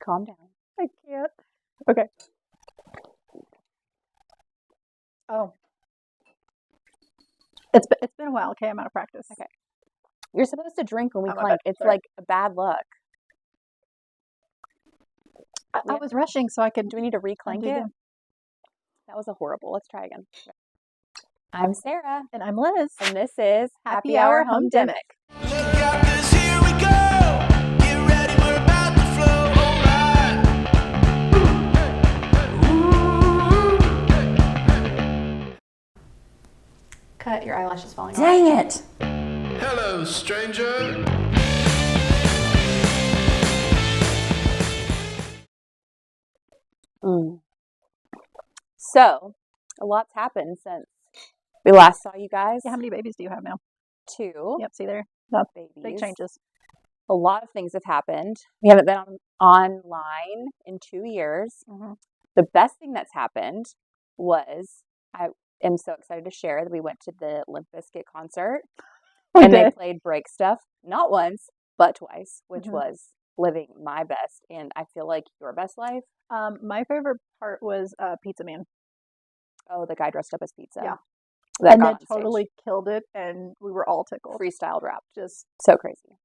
Calm down. I can't. Okay. Oh. It's been a while. Okay, I'm out of practice. Okay. You're supposed to drink when we I'm clink. It's sorry. like bad luck. I was rushing so I could. Do we need to re-clink it? That was a horrible. Let's try again. I'm Sarah. And I'm Liz. And this is Happy Hour Homedemic. Look out, 'cause here we go. Get ready, we're about to flow. Cut, your eyelashes falling off. Dang it. Hello, stranger. So, a lot's happened since we last saw you guys. Yeah, how many babies do you have now? 2. Yep, see there? That's Babies. big changes. A lot of things have happened. We haven't been online in 2 years. Mm-hmm. The best thing that's happened was I am so excited to share that we went to the Limp Bizkit concert and they played Break Stuff not once but twice, which was living my best and I feel like your best life. My favorite part was Pizza Man. Oh, the guy dressed up as pizza. Yeah. That And got then on stage. totally killed it, and we were all tickled. Freestyle rap. Just so crazy.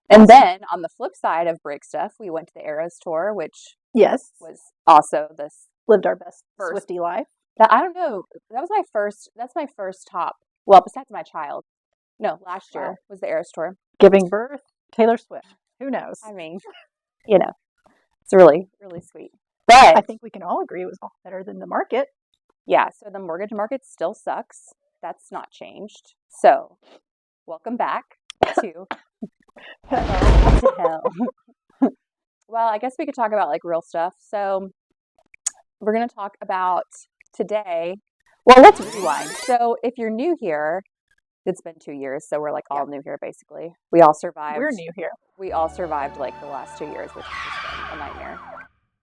And then on the flip side of Break Stuff, we went to the Eras tour, which yes, was also this lived our best first Swiftie life. That I don't know. That was my first. That's my first top. Well, besides my child. No, last year was the Eras tour. Giving birth, Taylor Swift. Who knows? I mean, it's really, really sweet. But I think we can all agree it was all better than the market. Yeah. So the mortgage market still sucks. That's not changed. So, welcome back to hell. Well, I guess we could talk about like real stuff. So, we're going to talk about today. Well, let's rewind. So, if you're new here, it's been 2 years, so we're like all new here basically. We all survived. We're new here. We all survived like the last 2 years, which has just been a nightmare.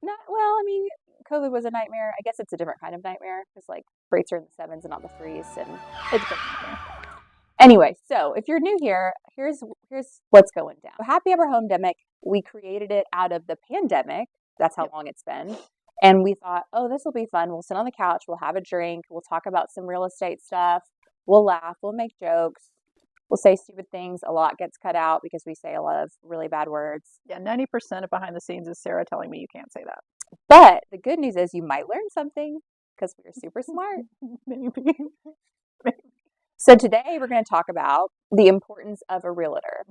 Well, I mean, COVID was a nightmare. I guess it's a different kind of nightmare because like rates are in the 7s and not the 3s, and it's a nightmare. Anyway, so if you're new here, here's what's going down. Happy Hour Homedemic, we created it out of the pandemic. That's how long it's been. And we thought, oh, this will be fun. We'll sit on the couch. We'll have a drink. We'll talk about some real estate stuff. We'll laugh. We'll make jokes. We'll say stupid things. A lot gets cut out because we say a lot of really bad words. Yeah, 90% of behind the scenes is Sarah telling me you can't say that. But the good news is you might learn something because we're super smart. Maybe. So today we're going to talk about the importance of a realtor.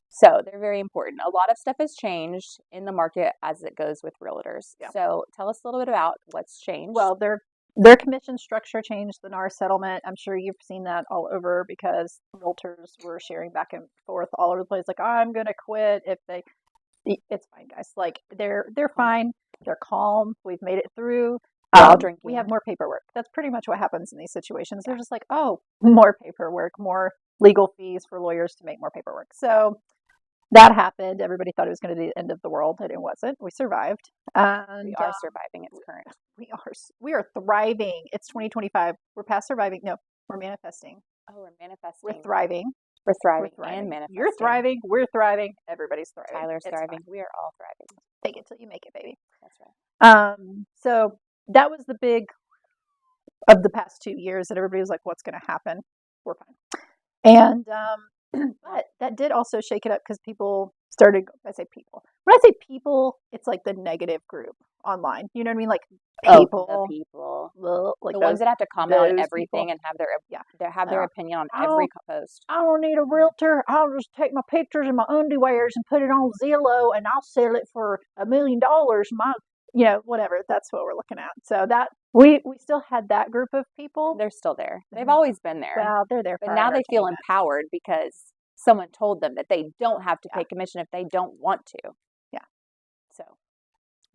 So they're very important. A lot of stuff has changed in the market as it goes with realtors. Yeah. So tell us a little bit about what's changed. Well, their commission structure changed, the NAR settlement. I'm sure you've seen that all over because realtors were sharing back and forth all over the place. Like, I'm going to quit if they. It's fine, guys. Like they're fine. They're calm. We've made it through. Drinking. We have more paperwork. That's pretty much what happens in these situations. They're just like, oh, more paperwork, more legal fees for lawyers to make more paperwork. So that happened. Everybody thought it was going to be the end of the world, and it wasn't. We survived. And we are surviving. It's current. We are thriving. It's 2025. We're past surviving. No, we're manifesting. Oh, we're manifesting. We're thriving. We're thriving and manifesting. You're thriving. We're thriving. Everybody's thriving. Tyler's thriving. We are all thriving. Take it till you make it, baby. That's right. So that was the big of the past 2 years that everybody was like, what's going to happen? We're fine. And, but that did also shake it up because people started, I say people. When I say people, it's like the negative group online. You know what I mean? Like people. Oh, the people. Like the ones that have to comment on everything people. And have their opinion on every post. I don't need a realtor. I'll just take my pictures and my underwears and put it on Zillow and I'll sell it for $1 million. Whatever. That's what we're looking at. So that we still had that group of people. They're still there. They've always been there. Well, they're there. But now they feel empowered because someone told them that they don't have to pay commission if they don't want to. Yeah. So,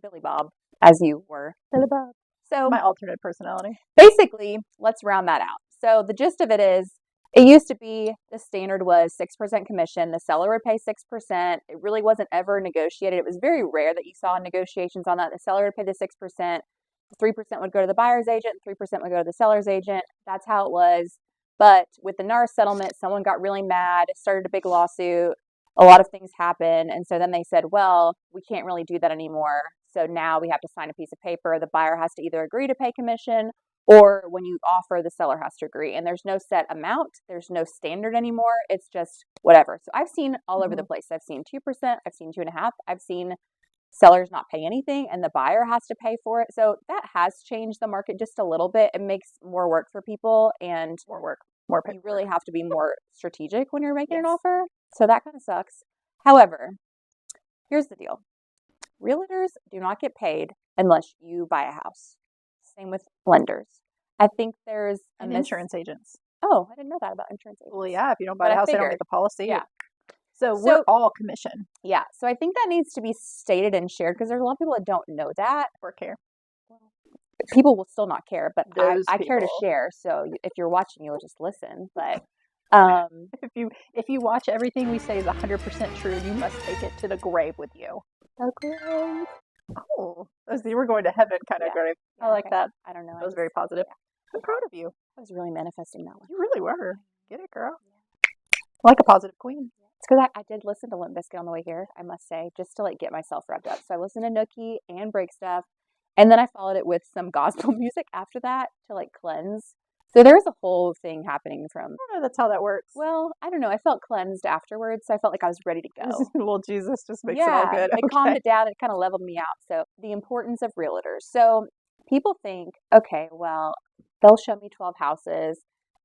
Billy Bob, as you were. Billy Bob. So my alternate personality. Basically, let's round that out. So the gist of it is, it used to be the standard was 6% commission. The seller would pay 6%. It really wasn't ever negotiated. It was very rare that you saw negotiations on that. The seller would pay the 6%. 3% would go to the buyer's agent. 3% would go to the seller's agent. That's how it was. But with the NAR settlement, someone got really mad, started a big lawsuit. a lot of things happen. And so then they said, well, we can't really do that anymore. So now we have to sign a piece of paper. The buyer has to either agree to pay commission, or when you offer, the seller has to agree. And there's no set amount. There's no standard anymore. It's just whatever. So I've seen all over the place. I've seen 2%. I've seen 2.5%. I've seen sellers not pay anything and the buyer has to pay for it. So that has changed the market just a little bit. It makes more work for people, and More work. you really have to be more strategic when you're making an offer. So that kind of sucks. However, here's the deal. Realtors do not get paid unless you buy a house. Same with lenders. I think there's And insurance agents. Oh, I didn't know that about insurance agents. Well, yeah, if you don't buy But a I house, they don't figured. get the policy. Yeah. So we're all commission Yeah. So I think that needs to be stated and shared, because there's a lot of people that don't know that. or care. People will still not care, but Those I care to people. share. So if you're watching, you'll just listen. But If you watch everything we say is 100% true, you must take it to the grave with you. okay. Oh, you were going to heven kind of Yeah. grave. I Yeah, like okay. that. I don't know. That was very positive. I'm proud of you. I was really manifesting that one. You really were. Get it, girl. Like a positive queen. It's because I did listen to Limp Bizkit on the way here, I must say, just to like get myself revved up. So I listened to Nookie and Break Stuff, and then I followed it with some gospel music after that to like cleanse. So there was a whole thing happening from, I don't know that's how that works. well, I don't know. I felt cleansed afterwards, so I felt like I was ready to go. Well, Jesus just makes it all good. It calmed it down. It kind of leveled me out. So the importance of realtors. So people think, okay, well, they'll show me 12 houses.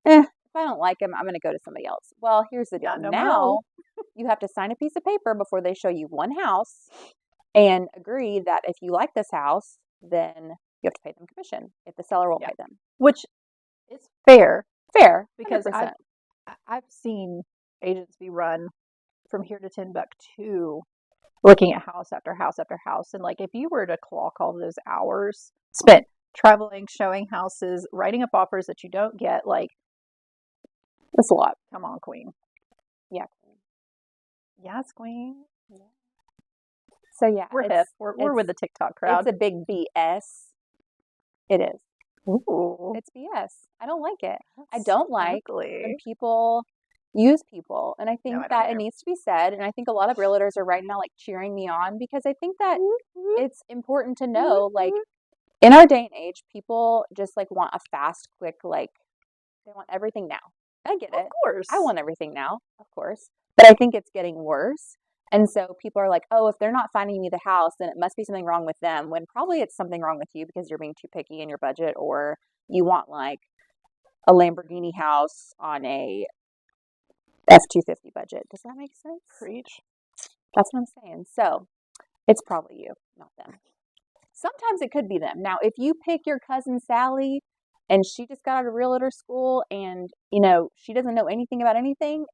If I don't like them, I'm going to go to somebody else. Well, here's the deal. No, Now you have to sign a piece of paper before they show you one house and agree that if you like this house, then you have to pay them commission if the seller will pay them. Which is fair. Fair, Because 100%. I've seen agents be run from here to Timbuktu looking at house after house after house. And like if you were to clock all those hours spent traveling, showing houses, writing up offers that you don't get, like, That's a lot. come on, queen. Yeah. Yes, queen. So yeah, We're hip. We're with the TikTok crowd. It's a big BS. It is. Ooh. It's BS. I don't like it. I don't like ugly. when people use people. And I think I don't that either. it needs to be said. And I think a lot of realtors are right now like cheering me on, because I think that it's important to know, like, in our day and age, people just like want a fast, quick, like, they want everything now. I get it. Of course. I want everything now, of course. But I think it's getting worse. And so people are like, oh, if they're not finding me the house, then it must be something wrong with them, when probably it's something wrong with you because you're being too picky in your budget, or you want like a Lamborghini house on a F-250 budget. Does that make sense? Preach. That's what I'm saying. So it's probably you, not them. Sometimes it could be them. Now, if you pick your cousin Sally and she just got out of realtor school and, you know, she doesn't know anything about anything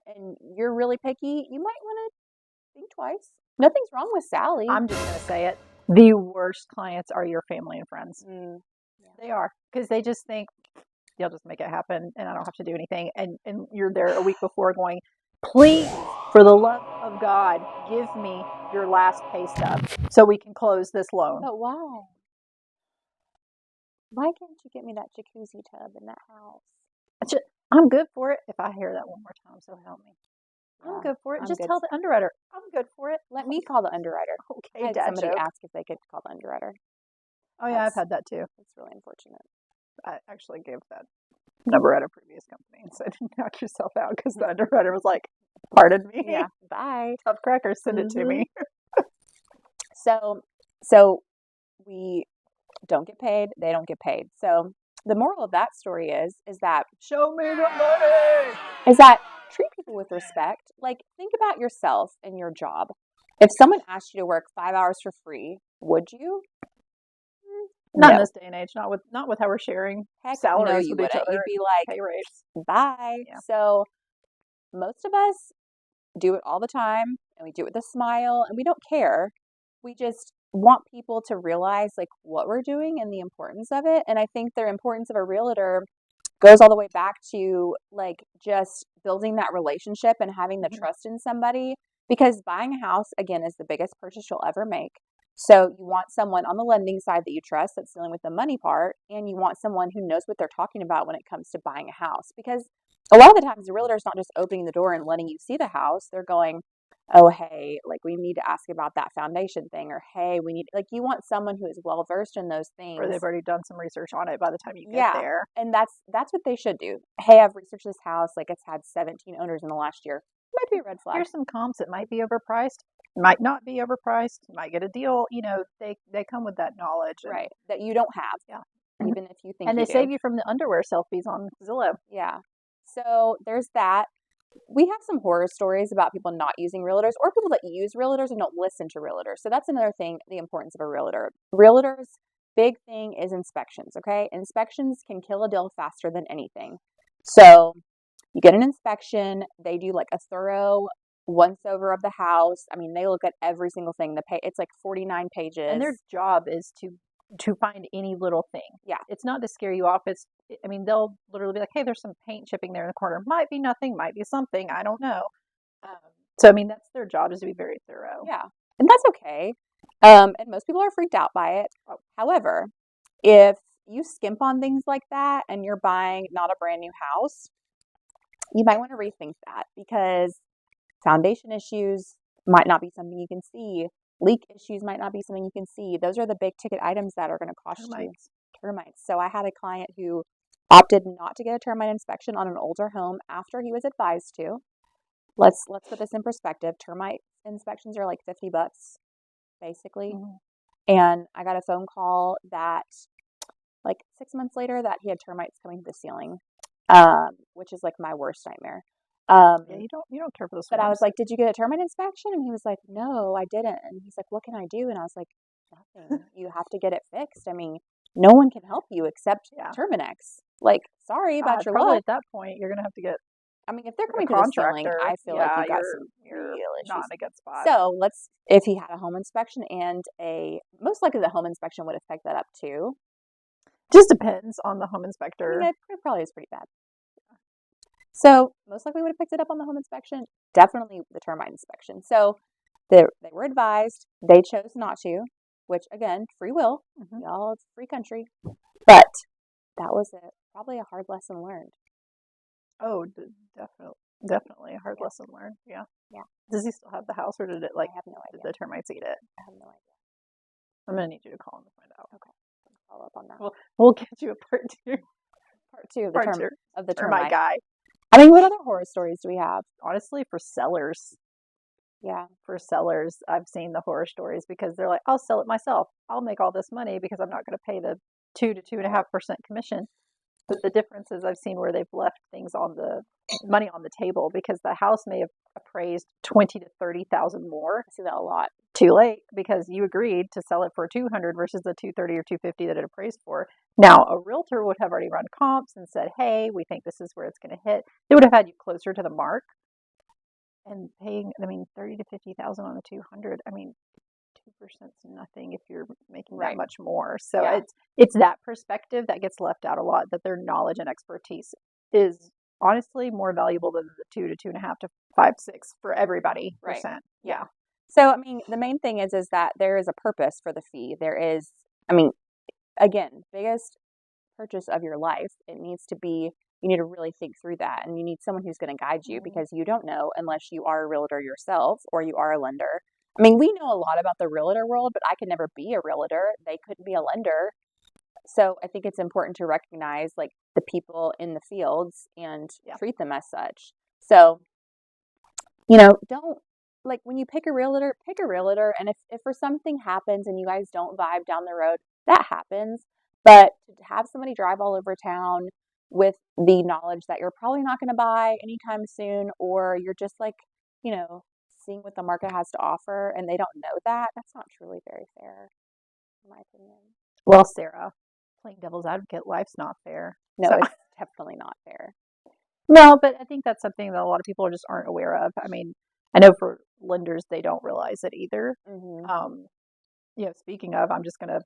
and you're really picky, you might want to think twice. Nothing's wrong with Sally. I'm just going to say it. The worst clients are your family and friends. They are. Because they just think, you'll just make it happen and I don't have to do anything. And you're there a week before going, please, for the love of God, give me your last pay stub so we can close this loan. But why? Why can't you get me that jacuzzi tub in that house? I'm good for it. If I hear that one more time, so help me. I'm Yeah, good for it. I'm Just good tell the underwriter, I'm good for it. Let me call the underwriter. I Okay, had dad somebody joke. ask if they could call the underwriter. Oh, yeah, I've had that too. It's really unfortunate. I actually gave that number at a previous company and said, knock yourself out, because the underwriter was like, pardon me. Yeah. Bye. Tough crackers, send it to me. So we don't get paid. They don't get paid. So the moral of that story is that Show me the money. treat people with respect. Like, think about yourself and your job. If someone asked you to work 5 hours for free, would you? Not in No. this day and age. Not with how we're sharing Heck, salaries no, you with each wouldn't. other. You'd be like, Pay rates. bye. Yeah. So most of us do it all the time, and we do it with a smile, and we don't care. We just want people to realize like what we're doing and the importance of it. And I think the importance of a realtor goes all the way back to like just building that relationship and having the trust in somebody, because buying a house, again, is the biggest purchase you'll ever make. So you want someone on the lending side that you trust that's dealing with the money part, and you want someone who knows what they're talking about when it comes to buying a house. Because a lot of the times the realtor is not just opening the door and letting you see the house. They're going, oh, hey, like we need to ask about that foundation thing, or hey, we need, like, you want someone who is well versed in those Or things. they've already done some research on it by the time you get Yeah. there. And that's what they should do. Hey, I've researched this house, like it's had 17 owners in the last year. Might be a red flag. Here's some comps. It might be overpriced, might not be overpriced, might get a deal. They come with that knowledge. Right. That you don't have. Yeah. Even if you think And you they do. save you from the underwear selfies on Zillow. Yeah. So there's that. We have some horror stories about people not using realtors, or people that use realtors and don't listen to realtors. So that's another thing, the importance of a realtor. Realtors, big thing is inspections, okay? Inspections can kill a deal faster than anything. So you get an inspection, they do like a thorough once over of the house. I mean, they look at every single thing. It's like 49 pages. And their job is to find any little thing. Yeah. It's not to scare you off. They'll literally be like, hey, there's some paint chipping there in the corner. Might be nothing, might be something. I don't know. That's their job, is to be very thorough. Yeah. And that's okay. And most people are freaked out by it. However, if you skimp on things like that and you're buying not a brand new house, you might want to rethink that, because foundation issues might not be something you can see. Leak issues might not be something you can see. Those are the big ticket items that are going to cost you. Termites. So I had a client who opted not to get a termite inspection on an older home after he was advised to. Let's put this in perspective. Termite inspections are like $50 basically. Mm-hmm. And I got a phone call that like 6 months later that he had termites coming to the ceiling, which is like my worst nightmare. Yeah, you don't care for those. But I was like, did you get a termite inspection? And he was like, no, I didn't. And he's like, what can I do? And I was like, nothing. You have to get it fixed. I mean, no one can help you except Terminex. Like, sorry about your probably luck. at that point, you're going to have to get, I mean, if they're coming to the ceiling, I feel like you got some you're real issues. not in a good spot. So if he had a home inspection and most likely the home inspection would have picked that up too. Just depends on the home inspector. I mean, it probably is pretty bad. So most likely would have picked it up on the home inspection. Definitely the termite inspection. So they were advised. They chose not to, which again, free will. Mm-hmm. Y'all, it's a free country. But that was probably a hard lesson learned. Oh, definitely a hard lesson learned. Yeah. Does he still have the house, or did it I have no idea. Did the termites eat it? I have no idea. I'm gonna need you to call him to find out. Okay, follow up on that. We'll get you a part two. Part two of the termite guy. I mean, what other horror stories do we have? Honestly, for sellers. Yeah. For sellers, I've seen the horror stories, because they're like, I'll sell it myself. I'll make all this money because I'm not going to pay the 2 to 2.5% commission. But the difference is, I've seen where they've left money on the table, because the house may have appraised 20 to 30,000 more. I see that a lot. Too late, because you agreed to sell it for 200 versus the 230 or 250 that it appraised for. Now, a realtor would have already run comps and said, hey, we think this is where it's going to hit. They would have had you closer to the mark. And paying, 30 to 50,000 on the 200, 2% is nothing if you're making that much more. So it's that perspective that gets left out a lot, that their knowledge and expertise is honestly more valuable than the 2 to 2.5 to 5, 6 for everybody. Right. Percent. Yeah. So, I mean, the main thing is that there is a purpose for the fee. There is, again, biggest purchase of your life. It needs to be, you need to really think through that, and you need someone who's going to guide you, because you don't know unless you are a realtor yourself or you are a lender. I mean, we know a lot about the realtor world, but I could never be a realtor. They couldn't be a lender. So I think it's important to recognize like the people in the fields and treat them as such. So, don't, like, when you pick a realtor. And if for something happens and you guys don't vibe down the road, that happens. But to have somebody drive all over town with the knowledge that you're probably not going to buy anytime soon, or you're just like, seeing what the market has to offer, and they don't know that's not truly very fair, in my opinion. Well, Sarah, playing devil's advocate, life's not fair. No, it's definitely not fair. No, but I think that's something that a lot of people just aren't aware of. I mean, I know for lenders, they don't realize it either. Mm-hmm. Speaking of, I'm just going to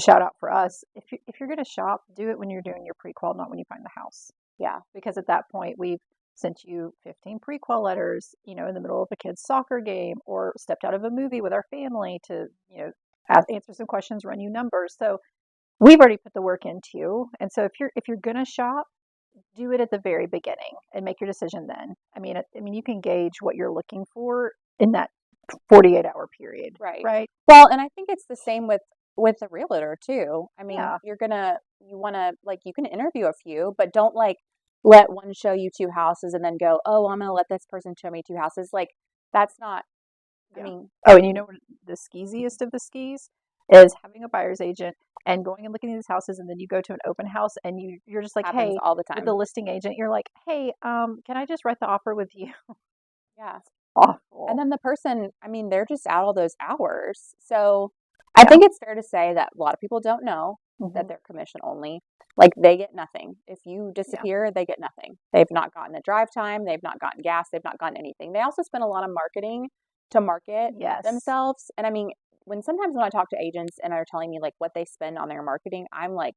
shout out for us. If you're going to shop, do it when you're doing your pre-qual, not when you find the house. Yeah. Because at that point, we've sent you 15 pre-qual letters, in the middle of a kid's soccer game, or stepped out of a movie with our family to, answer some questions, run you numbers. So we've already put the work into you. And so if you're going to shop, do it at the very beginning and make your decision then. I mean, you can gauge what you're looking for in that 48-hour period, Right. right? Well, and I think it's the same with the realtor too. I mean, Yeah. you want to like you can interview a few, but don't like let one show you two houses and then go, "Oh, I'm going to let this person show me two houses." Like that's not I Yeah. mean, Oh, and you know what the skeeziest of the skis is having a buyer's agent and going and looking at these houses, and then you go to an open house and you're just like, happens hey, all the with time. the listing agent, you're like, hey, can I just write the offer with you? Yeah. Awful. And then the person, I mean, they're just out all those hours. So I Yeah. think it's fair to say that a lot of people don't know that Mhm. they're commission only. Like they get nothing. If you disappear, they get nothing. They've not gotten a drive time. They've not gotten gas. They've not gotten anything. They also spend a lot of marketing to market Yes. themselves. And I mean, sometimes when I talk to agents and are telling me like what they spend on their marketing, I'm like,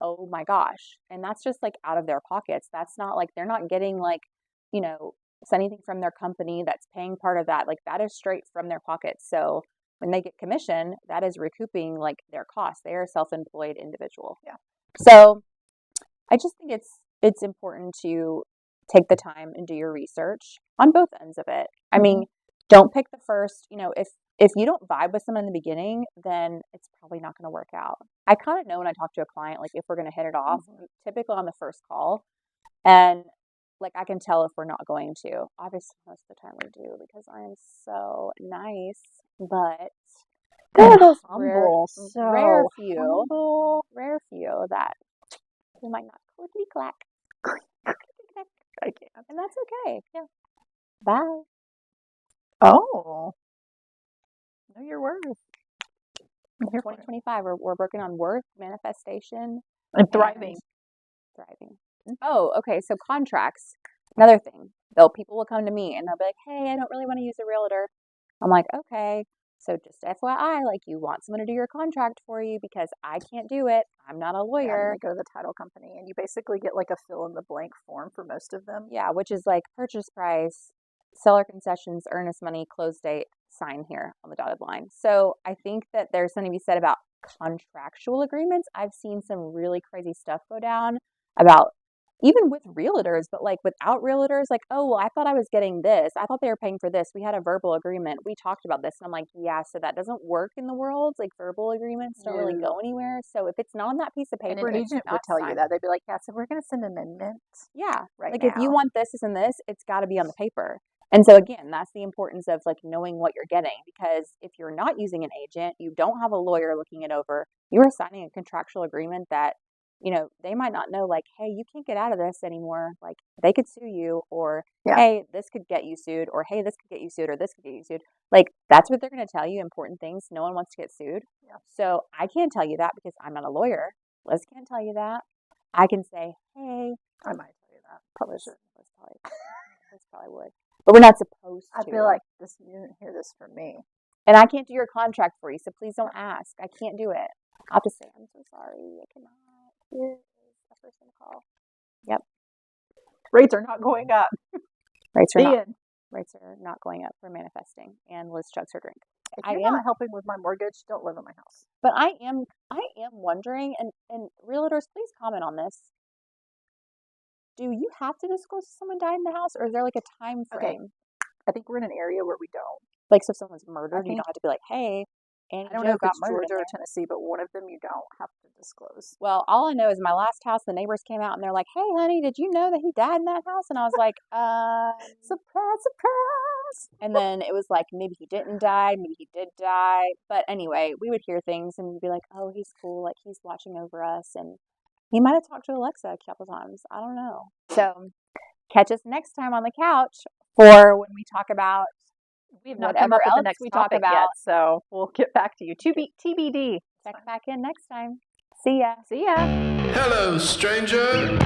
oh my gosh. And that's just like out of their pockets. That's not like they're not getting like, you know, anything from their company that's paying part of that. Like that is straight from their pockets. So when they get commission, that is recouping like their costs. They are a self-employed individual. Yeah. So I just think it's important to take the time and do your research on both ends of it. I mean, don't pick the first, if you don't vibe with someone in the beginning, then it's probably not going to work out. I kind of know when I talk to a client, like if we're going to hit it off, typically on the first call. And like I can tell if we're not going to. Obviously, most of the time we do because I am so nice. But there are those humble, rare so few that we might not clickety clack. I can't. And that's okay. Yeah. Bye. Oh, know your worth. I'm here for it. 2025, we're working on worth, manifestation, And thriving. thriving. Oh, okay. So contracts, another thing. People will come to me and they'll be like, "Hey, I don't really want to use a realtor." I'm like, "Okay." So just FYI, like you want someone to do your contract for you because I can't do it. I'm not a Yeah, and lawyer. then they go to the title company, and you basically get like a fill in the blank form for most of them. Yeah, which is like purchase price, seller concessions, earnest money, close date, sign here on the dotted line. So I think that there's something to be said about contractual agreements. I've seen some really crazy stuff go down about even with realtors, but like without realtors, like, oh, well, I thought I was getting this. I thought they were paying for this. We had a verbal agreement. We talked about this. And I'm like, yeah, so that doesn't work in the world. Like verbal agreements don't really go anywhere. So if it's not on that piece of And paper, an and it's agent would not tell you signed, that. They'd be like, yeah, so we're going to send amendments yeah, right like now. if you want this and this, it's got to be on the paper. And so again, that's the importance of like knowing what you're getting because if you're not using an agent, you don't have a lawyer looking it over, you are signing a contractual agreement that, they might not know like, hey, you can't get out of this anymore. Like they could sue you or hey, this could get you sued or hey, this could get you sued or this could get you sued. Like that's what they're going to tell you, important things. No one wants to get sued. Yeah. So I can't tell you that because I'm not a lawyer. Liz can't tell you that. I can say, hey, I might tell you that. Probably should. Liz probably would. But we're not supposed to. I feel like you didn't hear this from me. And I can't do your contract for you, so please don't ask. I can't do it. I'll just say, I'm so sorry. I cannot. Here is the person to call. Yep. Rates are not going up. Rates are The end. Rates are not going up for manifesting. And Liz chugs her drink. If you're not helping with my mortgage, don't live in my house. But I am wondering, and realtors, please comment on this. Do you have to disclose if someone died in the house, or is there like a time frame? Okay. I think we're in an area where we don't. Like, so if someone's murdered, you don't have to be like, hey, Annie I don't Jo know if got it's murdered in Georgia or there. Tennessee, but one of them you don't have to disclose. Well, all I know is my last house, the neighbors came out and they're like, hey, honey, did you know that he died in that house? And I was like, surprise, surprise. And then it was like, maybe he didn't die, maybe he did die. But anyway, we would hear things and we'd be like, oh, he's cool. Like, he's watching over us. And he might have talked to Alexa a couple times. I don't know. So catch us next time on the couch for when we talk about we have not come up with the next we talk topic about. Yet, so we'll get back to you. TBD. Check back in next time. See ya. See ya. Hello, stranger.